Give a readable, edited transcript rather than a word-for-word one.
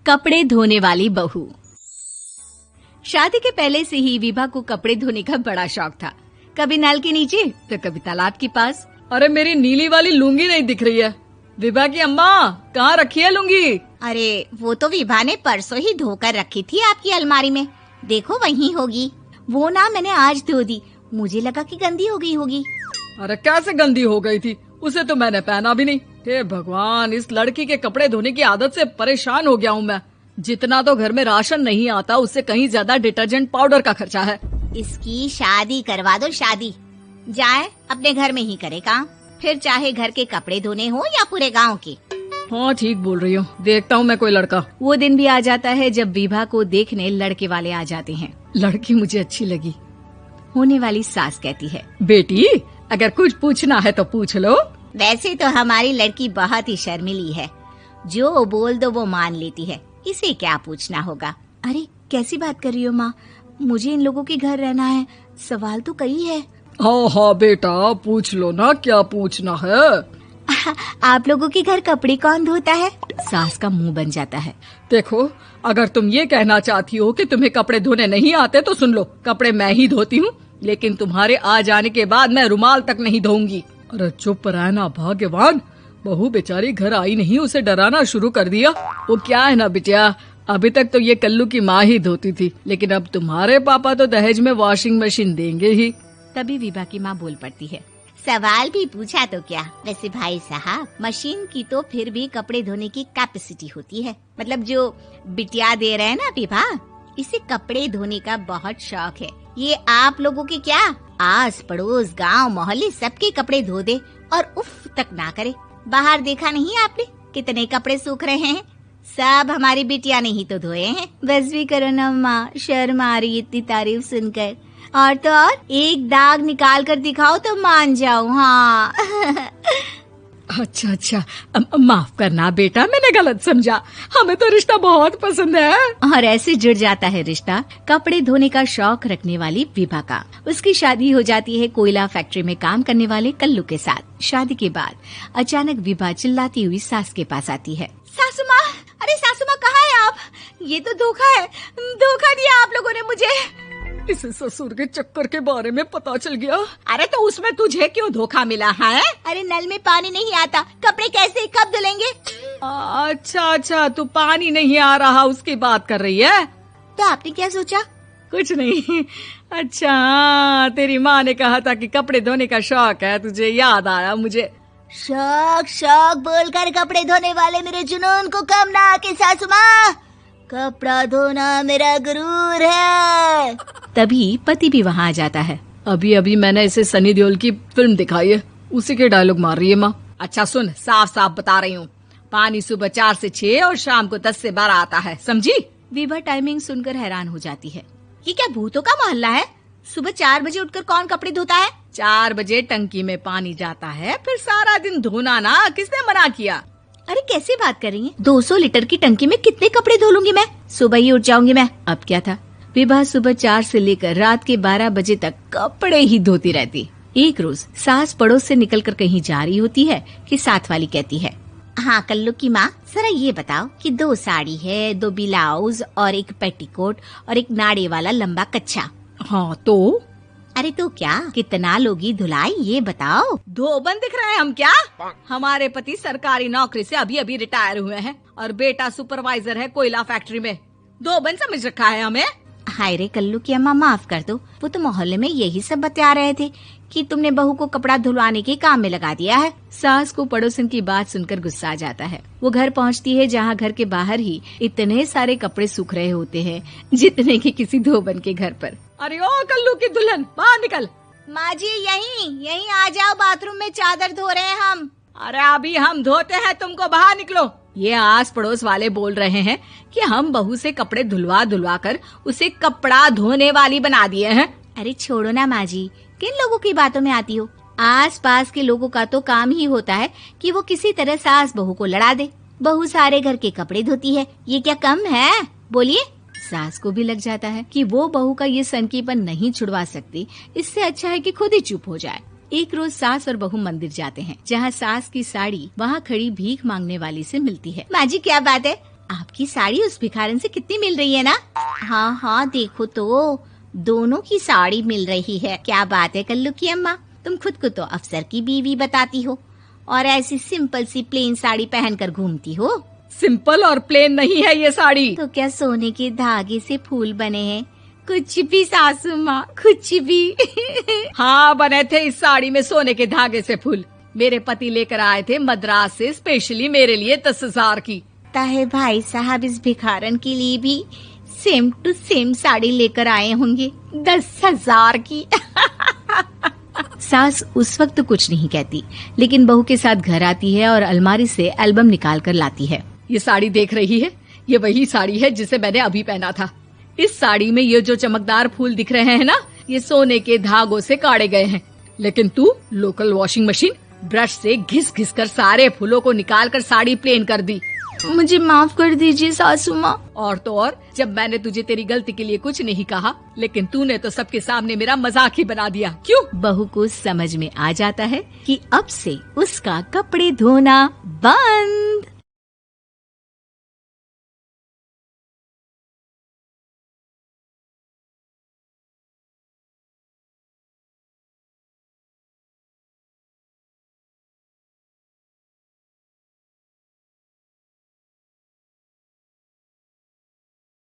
कपड़े धोने वाली बहू। शादी के पहले से ही विभा को कपड़े धोने का बड़ा शौक था। कभी नल के नीचे तो कभी तालाब के पास। अरे मेरी नीली वाली लुंगी नहीं दिख रही है। विभा की अम्मा, कहाँ रखी है लुंगी? अरे वो तो विभा ने परसों ही धोकर रखी थी आपकी अलमारी में, देखो वहीं होगी। वो ना मैंने आज धो दी, मुझे लगा कि गंदी हो गई होगी। अरे कैसे गंदी हो गई थी, उसे तो मैंने पहना भी नहीं। हे भगवान, इस लड़की के कपड़े धोने की आदत से परेशान हो गया हूँ मैं। जितना तो घर में राशन नहीं आता, उससे कहीं ज्यादा डिटर्जेंट पाउडर का खर्चा है। इसकी शादी करवा दो, शादी जाए अपने घर में ही करे काम, फिर चाहे घर के कपड़े धोने हो या पूरे गांव के। हाँ ठीक बोल रही हूँ, देखता हूँ मैं कोई लड़का। वो दिन भी आ जाता है जब विभा को देखने लड़के वाले आ जाते हैं। लड़की मुझे अच्छी लगी। होने वाली सास कहती है, बेटी अगर कुछ पूछना है तो पूछ लो। वैसे तो हमारी लड़की बहुत ही शर्मीली है, जो बोल दो वो मान लेती है, इसे क्या पूछना होगा। अरे कैसी बात कर रही हो माँ, मुझे इन लोगों के घर रहना है, सवाल तो कई है। हाँ हाँ बेटा, पूछ लो ना, क्या पूछना है। आप लोगों के घर कपड़े कौन धोता है? सास का मुंह बन जाता है। देखो, अगर तुम ये कहना चाहती हो कि तुम्हें कपड़े धोने नहीं आते तो सुन लो, कपड़े मैं ही धोती हूँ, लेकिन तुम्हारे आ जाने के बाद मैं रुमाल तक नहीं धोऊंगी। अरे चुप रहना भाग्यवान, बहू बेचारी घर आई नहीं, उसे डराना शुरू कर दिया। वो क्या है ना बिटिया, अभी तक तो ये कल्लू की माँ ही धोती थी, लेकिन अब तुम्हारे पापा तो दहेज में वॉशिंग मशीन देंगे ही। तभी विभा की माँ बोल पड़ती है, सवाल भी पूछा तो क्या। वैसे भाई साहब, मशीन की तो फिर भी कपड़े धोने की कैपेसिटी होती है, मतलब जो बिटिया दे रहे हैं ना विभा, इसे कपड़े धोने का बहुत शौक है। ये आप लोगों के क्या, आस पड़ोस गांव मोहल्ले सबके कपड़े धो दे और उफ तक ना करे। बाहर देखा नहीं आपने कितने कपड़े सूख रहे हैं, सब हमारी बिटिया ने ही तो धोए हैं। बस भी करो ना माँ, शर्म आ रही इतनी तारीफ सुनकर। और तो और एक दाग निकाल कर दिखाओ तो मान जाऊँ। हाँ अच्छा, माफ करना बेटा, मैंने गलत समझा, हमें तो रिश्ता बहुत पसंद है। और ऐसे जुड़ जाता है रिश्ता कपड़े धोने का शौक रखने वाली विभा का। उसकी शादी हो जाती है कोयला फैक्ट्री में काम करने वाले कल्लू के साथ। शादी के बाद अचानक विभा चिल्लाती हुई सास के पास आती है। सासू माँ, अरे सासू माँ कहाँ है आप? ये तो धोखा है, धोखा दिया आप लोगों ने मुझे। इसे ससुर के चक्कर के बारे में पता चल गया। अरे तो उसमें तुझे क्यों धोखा मिला है? अरे नल में पानी नहीं आता, कपड़े कैसे कब धुलेंगे? अच्छा, तू पानी नहीं आ रहा उसकी बात कर रही है। तो आपने क्या सोचा? कुछ नहीं। अच्छा, तेरी माँ ने कहा था कि कपड़े धोने का शौक है तुझे, याद आया मुझे। शौक बोलकर कपड़े धोने वाले मेरे जुनून को कम ना आके सासू माँ, कपड़ा धोना मेरा गुरूर है। तभी पति भी वहाँ आ जाता है। अभी मैंने इसे सनी देओल की फिल्म दिखाई है, उसी के डायलॉग मार रही है माँ। अच्छा सुन, साफ साफ बता रही हूँ, पानी सुबह 4 से 6 और शाम को 10 से 12 आता है, समझी? विभा टाइमिंग सुनकर हैरान हो जाती है। ये क्या भूतों का मोहल्ला है? सुबह 4 बजे उठकर कौन कपड़े धोता है? 4 बजे टंकी में पानी जाता है, फिर सारा दिन धोना ना, किसने मना किया? अरे कैसे बात कर रही हैं? 200 लीटर की टंकी में कितने कपड़े धो लूंगी मैं, सुबह ही उठ जाऊंगी मैं। अब क्या था, विभा सुबह 4 से लेकर रात के 12 बजे तक कपड़े ही धोती रहती। एक रोज सास पड़ोस से निकलकर कहीं जा रही होती है कि साथ वाली कहती है, हाँ कल्लू की माँ, जरा ये बताओ कि 2 साड़ी है, 2 ब्लाउज और एक पेटीकोट और एक नाड़े वाला लंबा कच्छा। हाँ तो? अरे तो क्या, कितना लोगी धुलाई ये बताओ। धोबन दिख रहे हैं हम क्या? हमारे पति सरकारी नौकरी से अभी रिटायर हुए हैं और बेटा सुपरवाइजर है कोयला फैक्ट्री में। धोबन समझ रखा है हमें? हाय रे कल्लू की अम्मा, माफ कर दो, वो तो मोहल्ले में यही सब बता रहे थे कि तुमने बहू को कपड़ा धुलवाने के काम में लगा दिया है। सास को पड़ोसन की बात सुनकर गुस्सा आ जाता है। वो घर पहुंचती है जहां घर के बाहर ही इतने सारे कपड़े सूख रहे होते हैं जितने कि किसी धोबन के घर पर। अरे ओ कल्लू की दुल्हन, बाहर निकल। माँ जी यहीं आ जाओ, बाथरूम में चादर धो रहे हैं हम। अरे अभी हम धोते हैं, तुमको बाहर निकलो। ये आस पड़ोस वाले बोल रहे हैं कि हम बहू से कपड़े धुलवा कर उसे कपड़ा धोने वाली बना दिए हैं। अरे छोड़ो ना माँ जी, किन लोगों की बातों में आती हो? आस पास के लोगों का तो काम ही होता है कि वो किसी तरह सास बहू को लड़ा दे। बहू सारे घर के कपड़े धोती है, ये क्या कम है? बोलिए। सास को भी लग जाता है कि वो बहू का ये सनकीपन नहीं छुड़वा सकती, इससे अच्छा है कि खुद ही चुप हो जाए। एक रोज सास और बहू मंदिर जाते हैं, जहाँ सास की साड़ी वहाँ खड़ी भीख मांगने वाली से मिलती है। माँ जी क्या बात है, आपकी साड़ी उस भिखारन से कितनी मिल रही है ना? हाँ हाँ, देखो तो दोनों की साड़ी मिल रही है। क्या बात है कल्लू की अम्मा, तुम खुद को तो अफसर की बीवी बताती हो और ऐसी सिंपल सी प्लेन साड़ी पहनकर घूमती हो। सिंपल और प्लेन नहीं है ये साड़ी। तो क्या सोने के धागे से फूल बने हैं? कुछ भी सासू माँ, कुछ भी। हाँ, बने थे इस साड़ी में सोने के धागे से फूल। मेरे पति लेकर आए थे मद्रास से स्पेशली मेरे लिए 10,000 की। ताहे भाई साहब इस भिखारन के लिए भी सेम टू सेम साड़ी लेकर आए होंगे 10,000 की। सास उस वक्त तो कुछ नहीं कहती, लेकिन बहू के साथ घर आती है और अलमारी से एल्बम निकाल कर लाती है। ये साड़ी देख रही है, ये वही साड़ी है जिसे मैंने अभी पहना था। इस साड़ी में ये जो चमकदार फूल दिख रहे हैं ना, ये सोने के धागों से काढ़े गए हैं। लेकिन तू लोकल वॉशिंग मशीन ब्रश से घिस घिस कर सारे फूलों को निकाल कर साड़ी प्लेन कर दी। मुझे माफ कर दीजिए सासू माँ। और तो और, जब मैंने तुझे तेरी गलती के लिए कुछ नहीं कहा, लेकिन तूने तो सबके सामने मेरा मजाक ही बना दिया। क्यों? बहू को समझ में आ जाता है कि अब से उसका कपड़े धोना बंद।